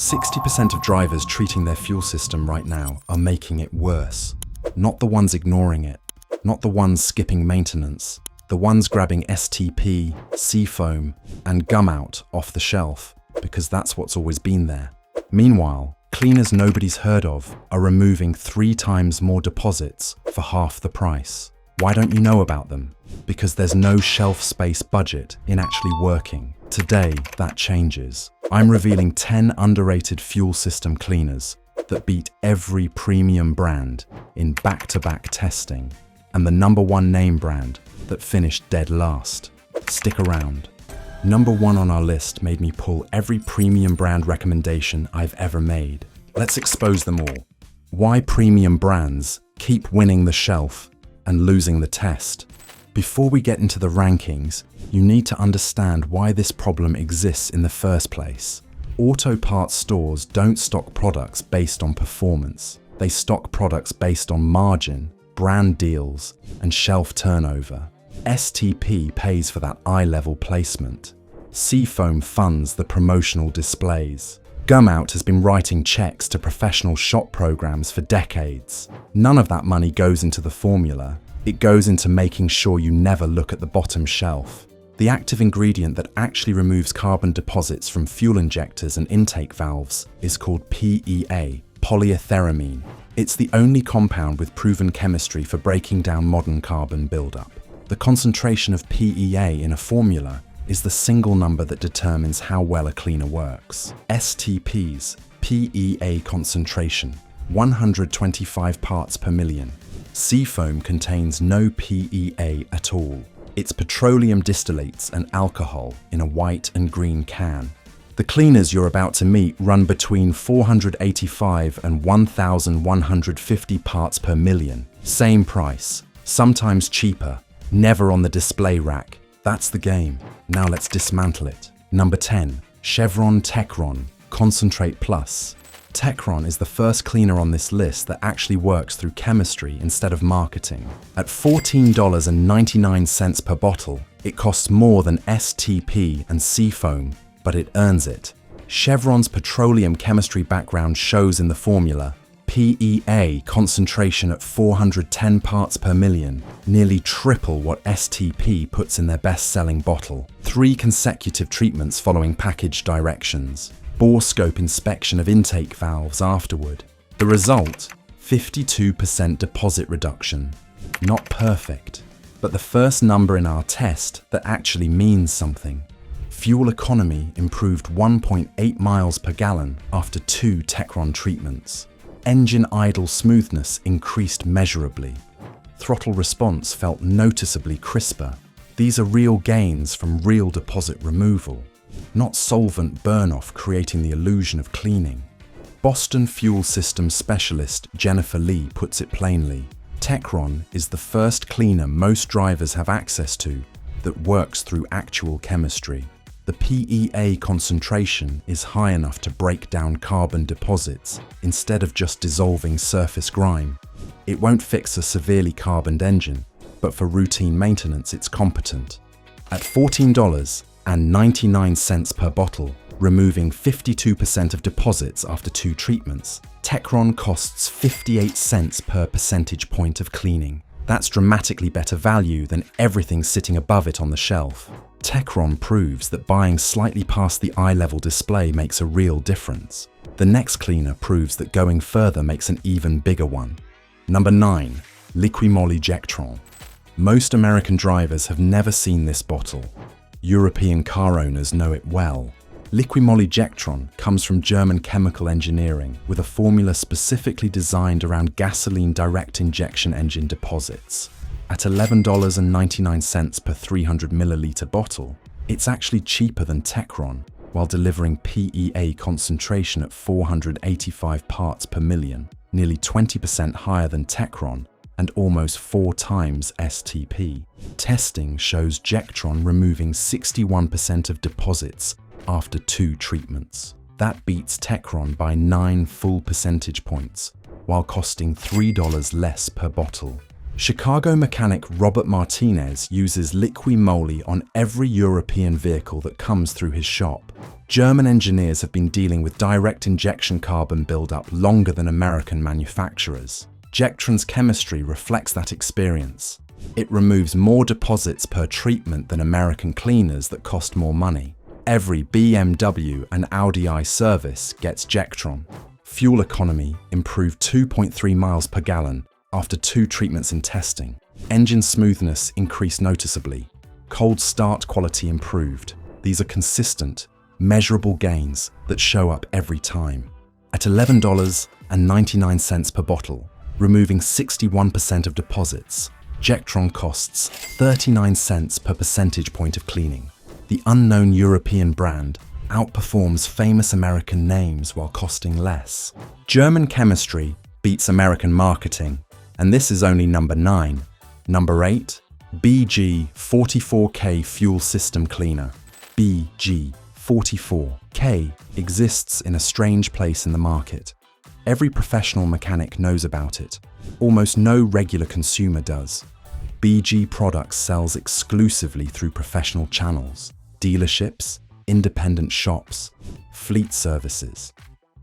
60% of drivers treating their fuel system right now are making it worse. Not the ones ignoring it, not the ones skipping maintenance, the ones grabbing STP, Seafoam, and Gumout off the shelf, because that's what's always been there. Meanwhile, cleaners nobody's heard of are removing 3 times more deposits for half the price. Why don't you know about them? Because there's no shelf space budget in actually working. Today, that changes. I'm revealing 10 underrated fuel system cleaners that beat every premium brand in back-to-back testing, and the #1 name brand that finished dead last. Stick around. Number 1 on our list made me pull every premium brand recommendation I've ever made. Let's expose them all. Why premium brands keep winning the shelf and losing the test. Before we get into the rankings, you need to understand why this problem exists in the first place. Auto parts stores don't stock products based on performance. They stock products based on margin, brand deals, and shelf turnover. STP pays for that eye-level placement. Seafoam funds the promotional displays. Gumout has been writing checks to professional shop programs for decades. None of that money goes into the formula. It goes into making sure you never look at the bottom shelf. The active ingredient that actually removes carbon deposits from fuel injectors and intake valves is called PEA, polyethyramine. It's the only compound with proven chemistry for breaking down modern carbon buildup. The concentration of PEA in a formula is the single number that determines how well a cleaner works. STP's PEA concentration, 125 parts per million. Seafoam contains no PEA at all. It's petroleum distillates and alcohol in a white and green can. The cleaners you're about to meet run between 485 and 1,150 parts per million. Same price, sometimes cheaper, never on the display rack. That's the game. Now let's dismantle it. Number 10, Chevron Techron Concentrate Plus. Techron is the first cleaner on this list that actually works through chemistry instead of marketing. At $14.99 per bottle, it costs more than STP and Seafoam, but it earns it. Chevron's petroleum chemistry background shows in the formula. PEA concentration at 410 parts per million, nearly triple what STP puts in their best-selling bottle. 3 consecutive treatments following package directions. Bore scope inspection of intake valves afterward. The result? 52% deposit reduction. Not perfect, but the first number in our test that actually means something. Fuel economy improved 1.8 miles per gallon after 2 Techron treatments. Engine idle smoothness increased measurably. Throttle response felt noticeably crisper. These are real gains from real deposit removal, not solvent burn-off creating the illusion of cleaning. Boston fuel systems specialist Jennifer Lee puts it plainly. Techron is the first cleaner most drivers have access to that works through actual chemistry. The PEA concentration is high enough to break down carbon deposits instead of just dissolving surface grime. It won't fix a severely carboned engine, but for routine maintenance it's competent. At $14.99 per bottle, removing 52% of deposits after 2 treatments, Techron costs 58 cents per percentage point of cleaning. That's dramatically better value than everything sitting above it on the shelf. Techron proves that buying slightly past the eye-level display makes a real difference. The next cleaner proves that going further makes an even bigger one. Number 9, Liquimol Ejectron. Most American drivers have never seen this bottle. European car owners know it well. Liquimol Ejectron comes from German chemical engineering with a formula specifically designed around gasoline direct injection engine deposits. At $11.99 per 300 milliliter bottle, it's actually cheaper than Techron while delivering PEA concentration at 485 parts per million, nearly 20% higher than Techron and almost 4 times STP. Testing shows Ejectron removing 61% of deposits after 2 treatments. That beats Techron by 9 full percentage points, while costing $3 less per bottle. Chicago mechanic Robert Martinez uses liqui moly on every European vehicle that comes through his shop. German engineers have been dealing with direct injection carbon buildup longer than American manufacturers. Jectron's chemistry reflects that experience. It removes more deposits per treatment than American cleaners that cost more money. Every BMW and Audi I service gets Jectron. Fuel economy improved 2.3 miles per gallon after 2 treatments in testing. Engine smoothness increased noticeably. Cold start quality improved. These are consistent, measurable gains that show up every time. At $11.99 per bottle, removing 61% of deposits, Jectron costs 39 cents per percentage point of cleaning. The unknown European brand outperforms famous American names while costing less. German chemistry beats American marketing, and this is only number 9. Number 8, BG44K Fuel System Cleaner. BG44K exists in a strange place in the market. Every professional mechanic knows about it. Almost no regular consumer does. BG Products sells exclusively through professional channels, dealerships, independent shops, fleet services.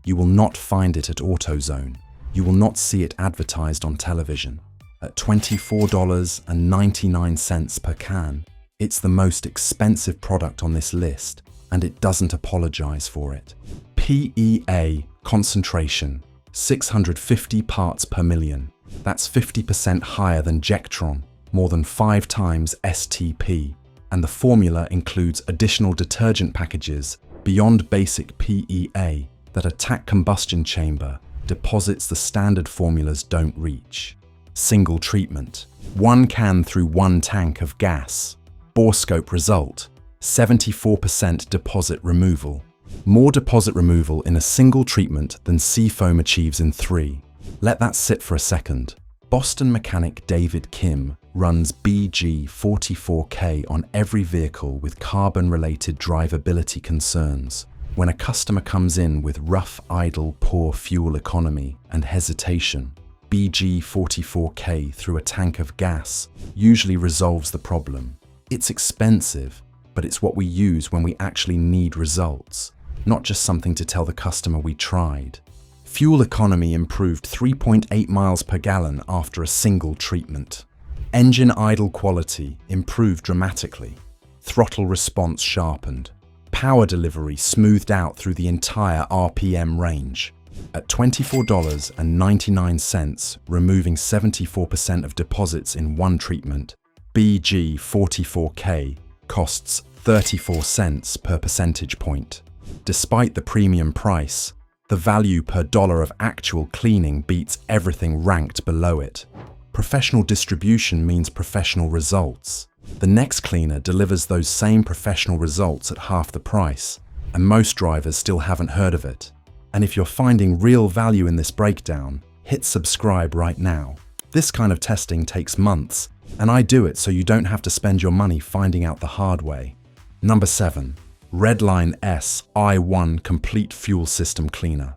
You will not find it at AutoZone. You will not see it advertised on television. At $24.99 per can, it's the most expensive product on this list, and it doesn't apologize for it. PEA concentration, 650 parts per million. That's 50% higher than Jectron, more than 5 times STP, and the formula includes additional detergent packages beyond basic PEA that attack combustion chamber deposits the standard formulas don't reach. Single treatment, 1 can through 1 tank of gas. Borescope result, 74% deposit removal. More deposit removal in a single treatment than Seafoam achieves in 3. Let that sit for a second. Boston mechanic David Kim runs BG44K on every vehicle with carbon-related drivability concerns. When a customer comes in with rough, idle, poor fuel economy and hesitation, BG44K through a tank of gas usually resolves the problem. It's expensive, but it's what we use when we actually need results, not just something to tell the customer we tried. Fuel economy improved 3.8 miles per gallon after a single treatment. Engine idle quality improved dramatically. Throttle response sharpened. Power delivery smoothed out through the entire RPM range. At $24.99, removing 74% of deposits in 1 treatment, BG44K costs 34 cents per percentage point. Despite the premium price, the value per dollar of actual cleaning beats everything ranked below it. Professional distribution means professional results. The next cleaner delivers those same professional results at half the price, and most drivers still haven't heard of it. And if you're finding real value in this breakdown, hit subscribe right now. This kind of testing takes months, and I do it so you don't have to spend your money finding out the hard way. Number 7. Redline S i1 Complete Fuel System Cleaner.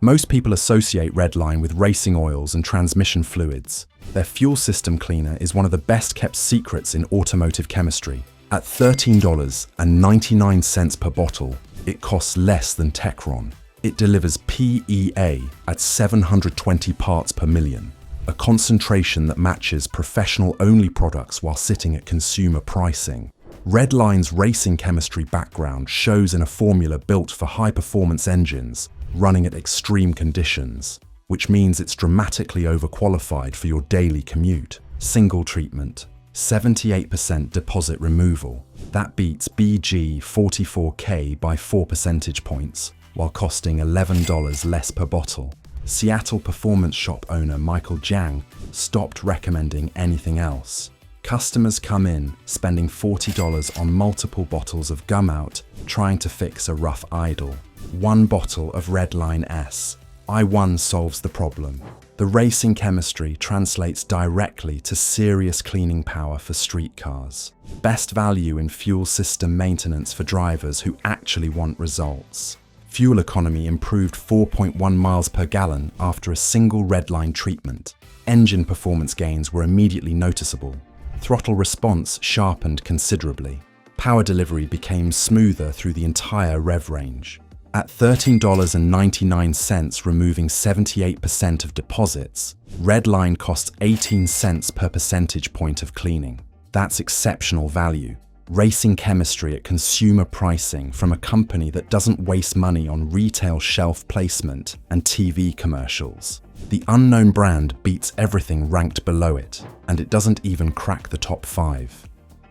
Most people associate Redline with racing oils and transmission fluids. Their fuel system cleaner is one of the best kept secrets in automotive chemistry. At $13.99 per bottle, it costs less than Techron. It delivers PEA at 720 parts per million, a concentration that matches professional-only products while sitting at consumer pricing. Redline's racing chemistry background shows in a formula built for high-performance engines running at extreme conditions, which means it's dramatically overqualified for your daily commute. Single treatment, 78% deposit removal. That beats BG44K by 4 percentage points, while costing $11 less per bottle. Seattle performance shop owner Michael Jiang stopped recommending anything else. Customers come in spending $40 on multiple bottles of Gumout trying to fix a rough idle. 1 bottle of Redline S i1 solves the problem. The racing chemistry translates directly to serious cleaning power for street cars. Best value in fuel system maintenance for drivers who actually want results. Fuel economy improved 4.1 miles per gallon after a single Redline treatment. engine performance gains were immediately noticeable. Throttle response sharpened considerably. Power delivery became smoother through the entire rev range. At $13.99, removing 78% of deposits, Redline costs 18 cents per percentage point of cleaning. That's exceptional value. Racing chemistry at consumer pricing from a company that doesn't waste money on retail shelf placement and TV commercials. The unknown brand beats everything ranked below it, and it doesn't even crack the top 5.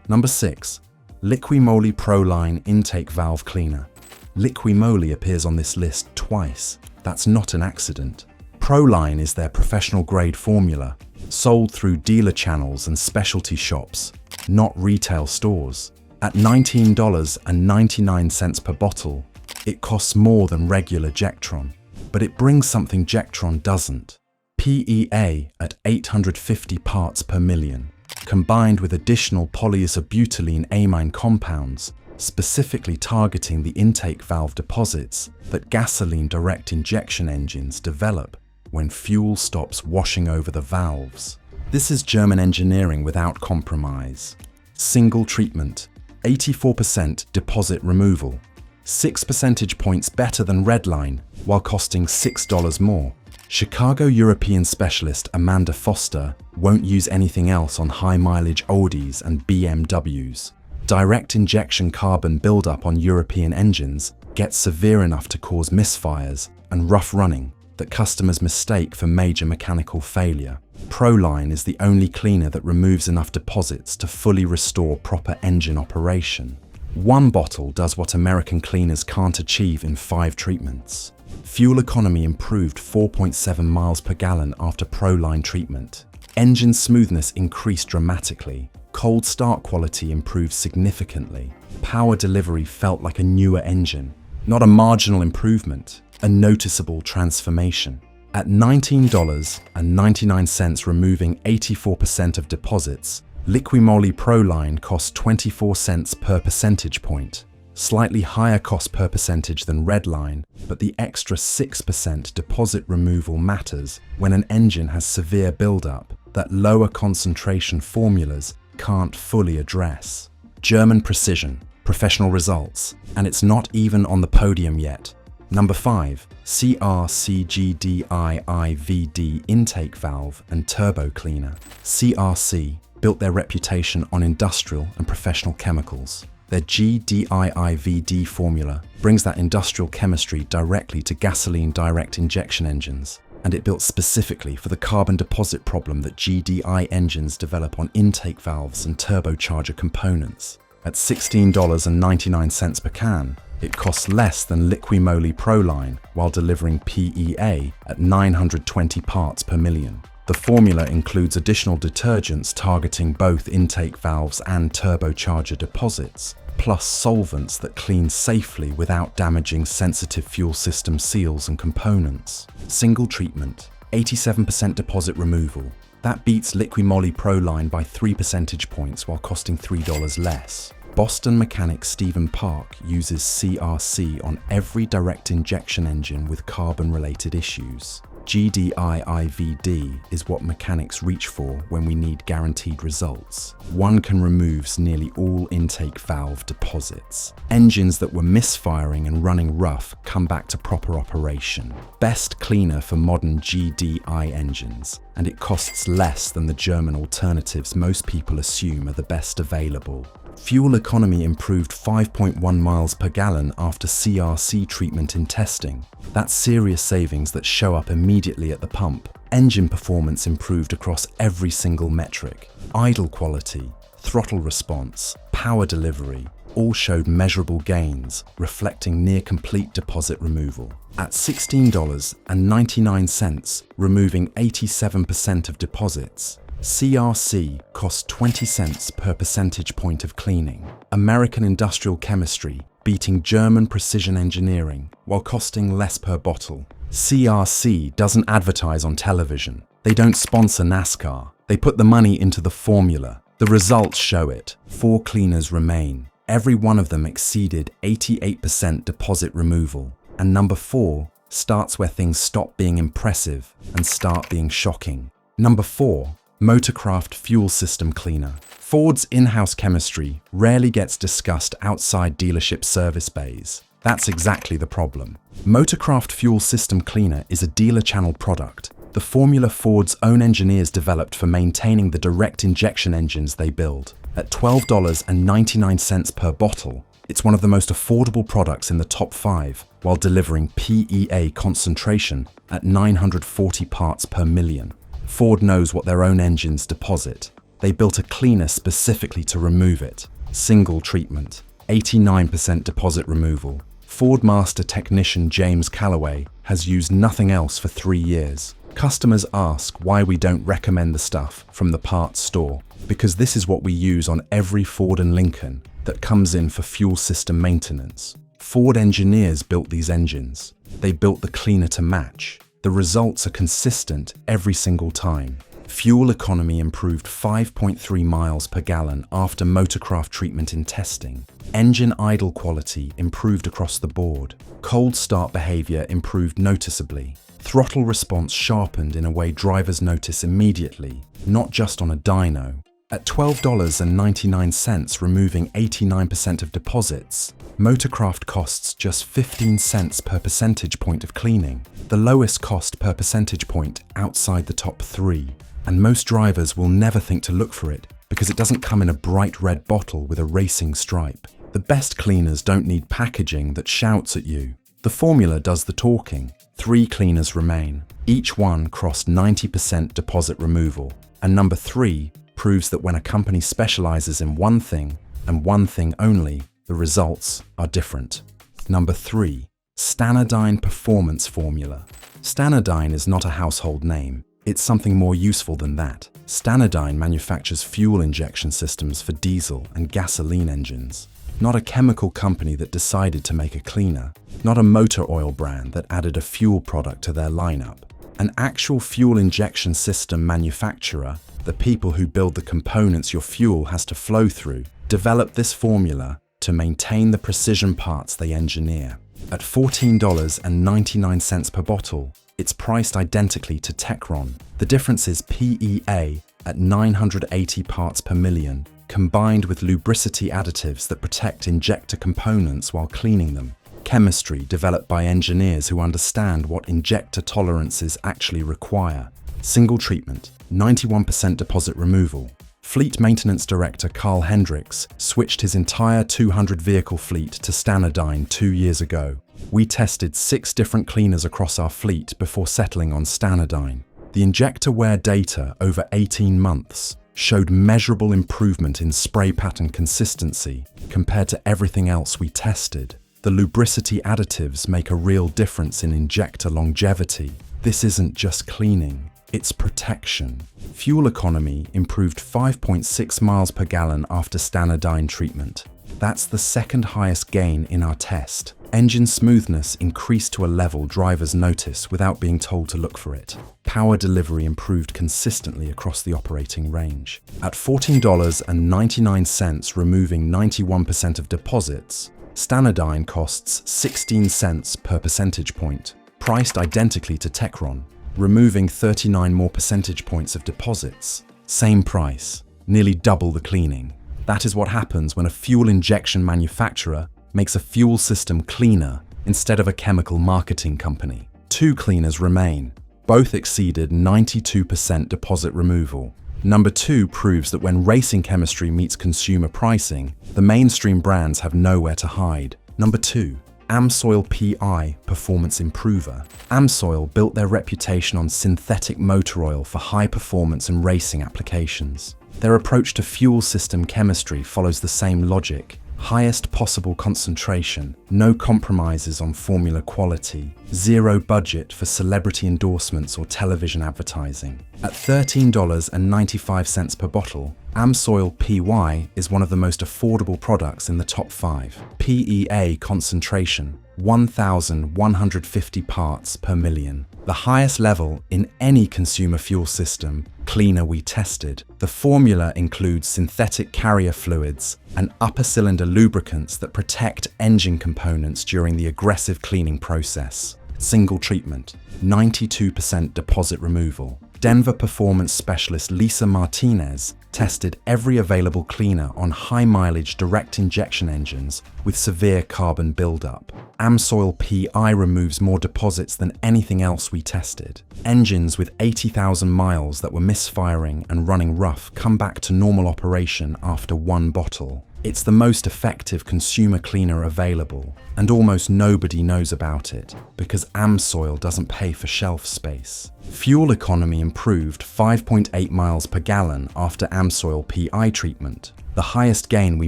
Number 6. Liquimoly Proline Intake Valve Cleaner. Liquimoly appears on this list twice. That's not an accident. Proline is their professional-grade formula, sold through dealer channels and specialty shops, not retail stores. At $19.99 per bottle, it costs more than regular Jectron, but it brings something Jectron doesn't. PEA at 850 parts per million, combined with additional polyisobutylene amine compounds, specifically targeting the intake valve deposits that gasoline direct injection engines develop when fuel stops washing over the valves. This is German engineering without compromise. Single treatment, 84% deposit removal, 6 percentage points better than Redline, while costing $6 more. Chicago European specialist Amanda Foster won't use anything else on high-mileage Audis and BMWs. Direct injection carbon buildup on European engines gets severe enough to cause misfires and rough running that customers mistake for major mechanical failure. Proline is the only cleaner that removes enough deposits to fully restore proper engine operation. One bottle does what American cleaners can't achieve in 5 treatments. Fuel economy improved 4.7 miles per gallon after Proline treatment. Engine smoothness increased dramatically. Cold start quality improved significantly. Power delivery felt like a newer engine. Not a marginal improvement, a noticeable transformation. At $19.99, removing 84% of deposits, Liquimoly Proline costs 24 cents per percentage point. Slightly higher cost per percentage than Redline, but the extra 6% deposit removal matters when an engine has severe buildup that lower concentration formulas can't fully address. German precision, professional results, and it's not even on the podium yet. Number 5. CRC-GDI-IVD Intake Valve and Turbo Cleaner. CRC built their reputation on industrial and professional chemicals. Their GDI-IVD formula brings that industrial chemistry directly to gasoline direct injection engines, and it built specifically for the carbon deposit problem that GDI engines develop on intake valves and turbocharger components. At $16.99 per can, it costs less than Liquimoly Proline while delivering PEA at 920 parts per million. The formula includes additional detergents targeting both intake valves and turbocharger deposits, plus solvents that clean safely without damaging sensitive fuel system seals and components. Single treatment, 87% deposit removal. That beats Liquimoly Proline by 3 percentage points while costing $3 less. Boston mechanic Stephen Park uses CRC on every direct injection engine with carbon-related issues. GDI-IVD is what mechanics reach for when we need guaranteed results. One can remove nearly all intake valve deposits. Engines that were misfiring and running rough come back to proper operation. Best cleaner for modern GDI engines, and it costs less than the German alternatives most people assume are the best available. Fuel economy improved 5.1 miles per gallon after CRC treatment in testing. That's serious savings that show up immediately at the pump. Engine performance improved across every single metric. Idle quality, throttle response, power delivery, all showed measurable gains, reflecting near-complete deposit removal. At $16.99, removing 87% of deposits, CRC costs 20 cents per percentage point of cleaning. American industrial chemistry beating German precision engineering while costing less per bottle. CRC doesn't advertise on television. They don't sponsor NASCAR. They put the money into the formula. The results show it. 4 cleaners remain. Every one of them exceeded 88% deposit removal. And number 4 starts where things stop being impressive and start being shocking. Number 4. Motorcraft Fuel System Cleaner. Ford's in-house chemistry rarely gets discussed outside dealership service bays. That's exactly the problem. Motorcraft Fuel System Cleaner is a dealer channel product, the formula Ford's own engineers developed for maintaining the direct injection engines they build. At $12.99 per bottle, it's one of the most affordable products in the top 5, while delivering PEA concentration at 940 parts per million. Ford knows what their own engines deposit. They built a cleaner specifically to remove it. Single treatment, 89% deposit removal. Ford Master Technician James Calloway has used nothing else for 3 years. Customers ask why we don't recommend the stuff from the parts store, because this is what we use on every Ford and Lincoln that comes in for fuel system maintenance. Ford engineers built these engines. They built the cleaner to match. The results are consistent every single time. Fuel economy improved 5.3 miles per gallon after motorcraft treatment in testing. Engine idle quality improved across the board. Cold start behavior improved noticeably. Throttle response sharpened in a way drivers notice immediately, not just on a dyno. At $12.99, removing 89% of deposits, Motorcraft costs just 15 cents per percentage point of cleaning, the lowest cost per percentage point outside the top 3. And most drivers will never think to look for it because it doesn't come in a bright red bottle with a racing stripe. The best cleaners don't need packaging that shouts at you. The formula does the talking. 3 cleaners remain. Each one crossed 90% deposit removal. And number 3 proves that when a company specializes in one thing and one thing only, the results are different. Number 3. Stanadyne Performance Formula. Stanadyne is not a household name. It's something more useful than that. Stanadyne manufactures fuel injection systems for diesel and gasoline engines. Not a chemical company that decided to make a cleaner. Not a motor oil brand that added a fuel product to their lineup. An actual fuel injection system manufacturer, the people who build the components your fuel has to flow through, developed this formula to maintain the precision parts they engineer. At $14.99 per bottle, it's priced identically to Techron. The difference is PEA at 980 parts per million, combined with lubricity additives that protect injector components while cleaning them. Chemistry developed by engineers who understand what injector tolerances actually require. Single treatment, 91% deposit removal. Fleet Maintenance Director Carl Hendricks switched his entire 200-vehicle fleet to Stanadyne 2 years ago. We tested 6 different cleaners across our fleet before settling on Stanadyne. The injector wear data over 18 months showed measurable improvement in spray pattern consistency compared to everything else we tested. The lubricity additives make a real difference in injector longevity. This isn't just cleaning, it's protection. Fuel economy improved 5.6 miles per gallon after Stanadyne treatment. That's the second highest gain in our test. Engine smoothness increased to a level drivers notice without being told to look for it. Power delivery improved consistently across the operating range. At $14.99, removing 91% of deposits, Stanadyne costs 16 cents per percentage point, priced identically to Techron, removing 39 more percentage points of deposits. Same price, nearly double the cleaning. That is what happens when a fuel injection manufacturer makes a fuel system cleaner instead of a chemical marketing company. 2 cleaners remain. Both exceeded 92% deposit removal. Number 2 proves that when racing chemistry meets consumer pricing, the mainstream brands have nowhere to hide. Number 2. Amsoil PI Performance Improver. Amsoil built their reputation on synthetic motor oil for high performance and racing applications. Their approach to fuel system chemistry follows the same logic. Highest possible concentration, no compromises on formula quality, zero budget for celebrity endorsements or television advertising. At $13.95 per bottle, Amsoil PY is one of the most affordable products in the top 5. PEA concentration, 1,150 parts per million. The highest level in any consumer fuel system cleaner we tested. The formula includes synthetic carrier fluids and upper cylinder lubricants that protect engine components during the aggressive cleaning process. Single treatment, 92% deposit removal. Denver performance specialist Lisa Martinez tested every available cleaner on high-mileage direct injection engines with severe carbon buildup. AmSoil PI removes more deposits than anything else we tested. Engines with 80,000 miles that were misfiring and running rough come back to normal operation after one bottle. It's the most effective consumer cleaner available, and almost nobody knows about it because AmSoil doesn't pay for shelf space. Fuel economy improved 5.8 miles per gallon after AmSoil PI treatment, the highest gain we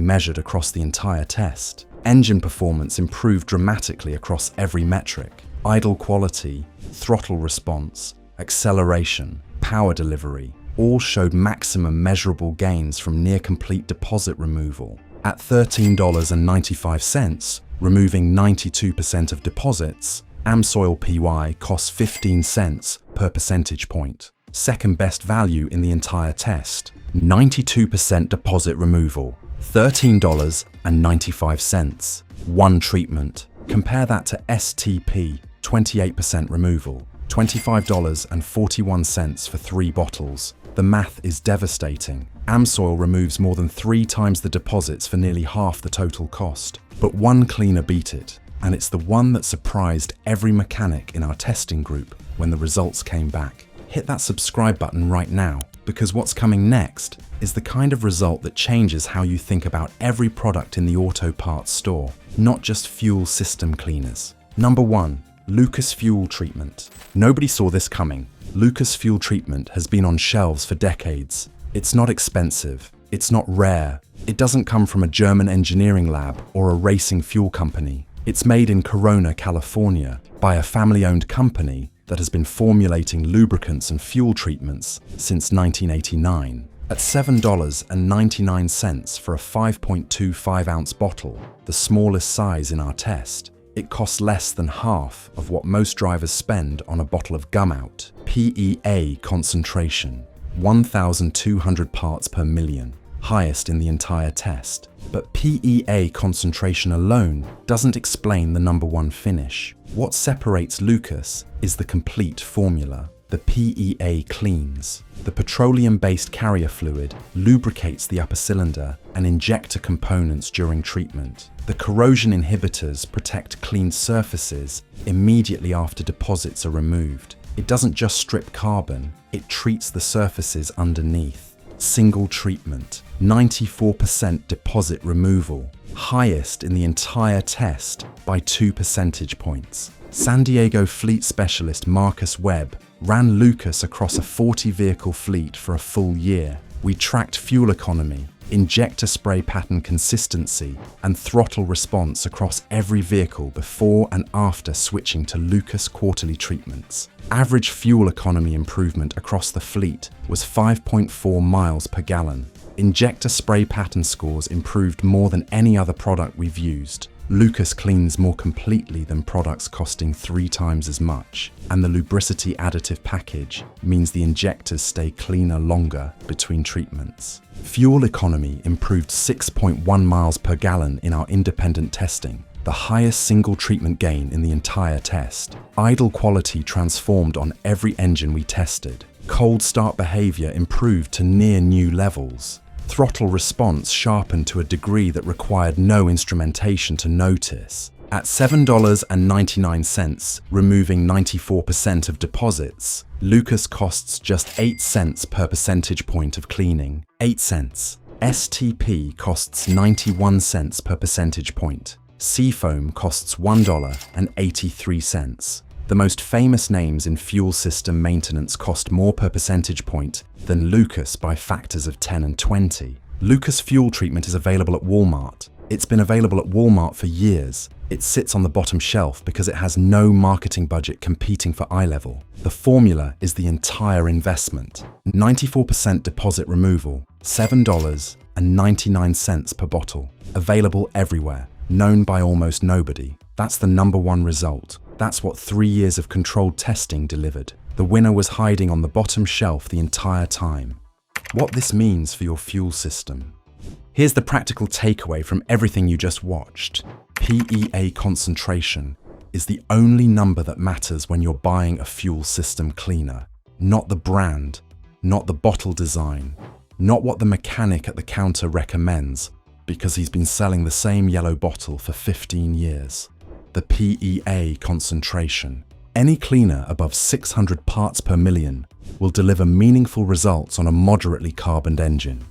measured across the entire test. Engine performance improved dramatically across every metric: idle quality, throttle response, acceleration, power delivery. All showed maximum measurable gains from near-complete deposit removal. At $13.95, removing 92% of deposits, AmSoil PY costs 15 cents per percentage point. Second best value in the entire test. 92% deposit removal, $13.95. One treatment. Compare that to STP, 28% removal, $25.41 for 3 bottles. The math is devastating. AmSoil removes more than 3 times the deposits for nearly half the total cost. But one cleaner beat it, and it's the one that surprised every mechanic in our testing group when the results came back. Hit that subscribe button right now, because what's coming next is the kind of result that changes how you think about every product in the auto parts store, not just fuel system cleaners. Number 1. Lucas Fuel Treatment. Nobody saw this coming. Lucas Fuel Treatment has been on shelves for decades. It's not expensive. It's not rare. It doesn't come from a German engineering lab or a racing fuel company. It's made in Corona, California, by a family-owned company that has been formulating lubricants and fuel treatments since 1989. At $7.99 for a 5.25-ounce bottle, the smallest size in our test, it costs less than half of what most drivers spend on a bottle of Gumout. PEA concentration, 1,200 parts per million, highest in the entire test. But PEA concentration alone doesn't explain the number 1 finish. What separates Lucas is the complete formula. The PEA cleans. The petroleum-based carrier fluid lubricates the upper cylinder and injector components during treatment. The corrosion inhibitors protect cleaned surfaces immediately after deposits are removed. It doesn't just strip carbon, it treats the surfaces underneath. Single treatment, 94% deposit removal, highest in the entire test by 2 percentage points. San Diego fleet specialist Marcus Webb ran Lucas across a 40-vehicle fleet for a full year. We tracked fuel economy, injector spray pattern consistency, and throttle response across every vehicle before and after switching to Lucas quarterly treatments. Average fuel economy improvement across the fleet was 5.4 miles per gallon. Injector spray pattern scores improved more than any other product we've used. Lucas cleans more completely than products costing 3 times as much, and the lubricity additive package means the injectors stay cleaner longer between treatments. Fuel economy improved 6.1 miles per gallon in our independent testing, the highest single treatment gain in the entire test. Idle quality transformed on every engine we tested. Cold start behavior improved to near new levels. Throttle response sharpened to a degree that required no instrumentation to notice. At $7.99, removing 94% of deposits, Lucas costs just 8 cents per percentage point of cleaning. 8 cents. STP costs 91 cents per percentage point. Seafoam costs $1.83. The most famous names in fuel system maintenance cost more per percentage point than Lucas by factors of 10 and 20. Lucas Fuel Treatment is available at Walmart. It's been available at Walmart for years. It sits on the bottom shelf because it has no marketing budget competing for eye level. The formula is the entire investment. 94% deposit removal, $7.99 per bottle. Available everywhere, known by almost nobody. That's the number 1 result. That's what 3 years of controlled testing delivered. The winner was hiding on the bottom shelf the entire time. What this means for your fuel system. Here's the practical takeaway from everything you just watched. PEA concentration is the only number that matters when you're buying a fuel system cleaner, not the brand, not the bottle design, not what the mechanic at the counter recommends, because he's been selling the same yellow bottle for 15 years. The PEA concentration. Any cleaner above 600 parts per million will deliver meaningful results on a moderately carboned engine.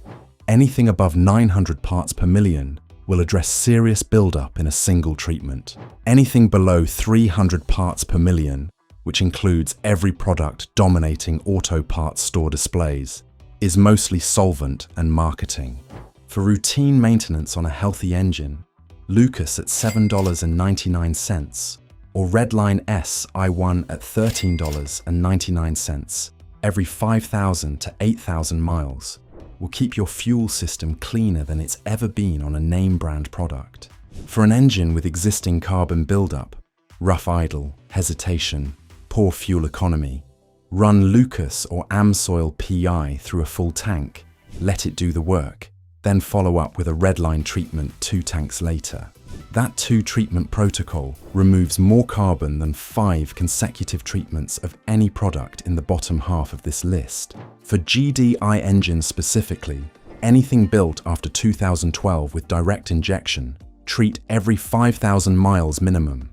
Anything above 900 parts per million will address serious buildup in a single treatment. Anything below 300 parts per million, which includes every product dominating auto parts store displays, is mostly solvent and marketing. For routine maintenance on a healthy engine, Lucas at $7.99 or Redline S i1 at $13.99 every 5,000 to 8,000 miles will keep your fuel system cleaner than it's ever been on a name brand product. For an engine with existing carbon buildup, rough idle, hesitation, poor fuel economy, run Lucas or Amsoil PI through a full tank, let it do the work, then follow up with a Redline treatment 2 tanks later. That 2-treatment protocol removes more carbon than 5 consecutive treatments of any product in the bottom half of this list. For GDI engines specifically, anything built after 2012 with direct injection, treat every 5,000 miles minimum.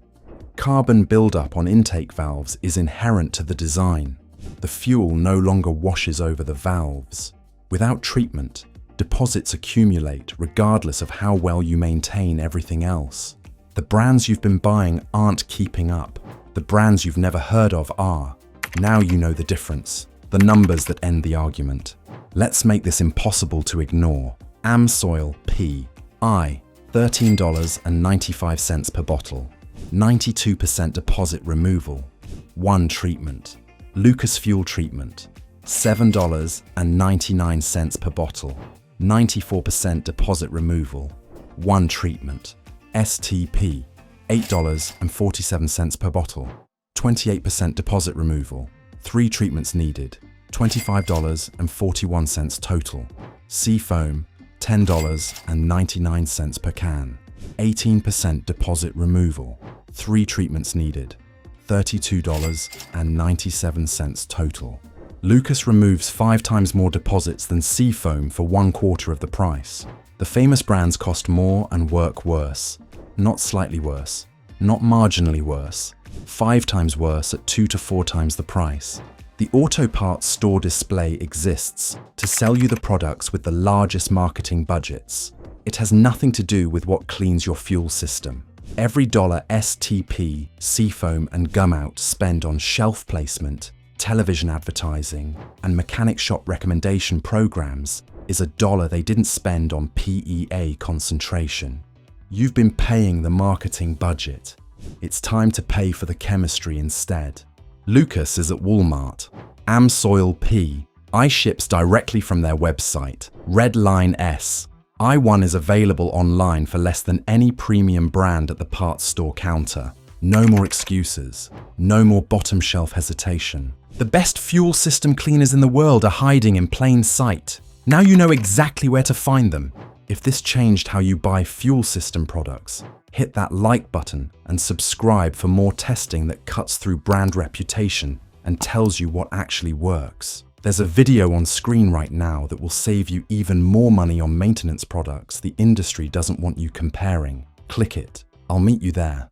Carbon buildup on intake valves is inherent to the design. The fuel no longer washes over the valves. Without treatment, deposits accumulate regardless of how well you maintain everything else. The brands you've been buying aren't keeping up. The brands you've never heard of are. Now you know the difference, the numbers that end the argument. Let's make this impossible to ignore. Amsoil PI, $13.95 per bottle, 92% deposit removal, 1 treatment. Lucas Fuel Treatment, $7.99 per bottle, 94% deposit removal, 1 treatment. STP, $8.47 per bottle, 28% deposit removal, 3 treatments needed, $25.41 total. Seafoam, $10.99 per can, 18% deposit removal, 3 treatments needed, $32.97 total. Lucas removes 5 times more deposits than Seafoam for 1/4 of the price. The famous brands cost more and work worse. Not slightly worse, not marginally worse, 5 times worse at 2 to 4 times the price. The auto parts store display exists to sell you the products with the largest marketing budgets. It has nothing to do with what cleans your fuel system. Every dollar STP, Seafoam and Gumout spend on shelf placement, television advertising, and mechanic shop recommendation programs is a dollar they didn't spend on PEA concentration. You've been paying the marketing budget. It's time to pay for the chemistry instead. Lucas is at Walmart. Amsoil PI ships directly from their website. Redline S i1 is available online for less than any premium brand at the parts store counter. No more excuses. No more bottom shelf hesitation. The best fuel system cleaners in the world are hiding in plain sight. Now you know exactly where to find them. If this changed how you buy fuel system products, hit that like button and subscribe for more testing that cuts through brand reputation and tells you what actually works. There's a video on screen right now that will save you even more money on maintenance products the industry doesn't want you comparing. Click it. I'll meet you there.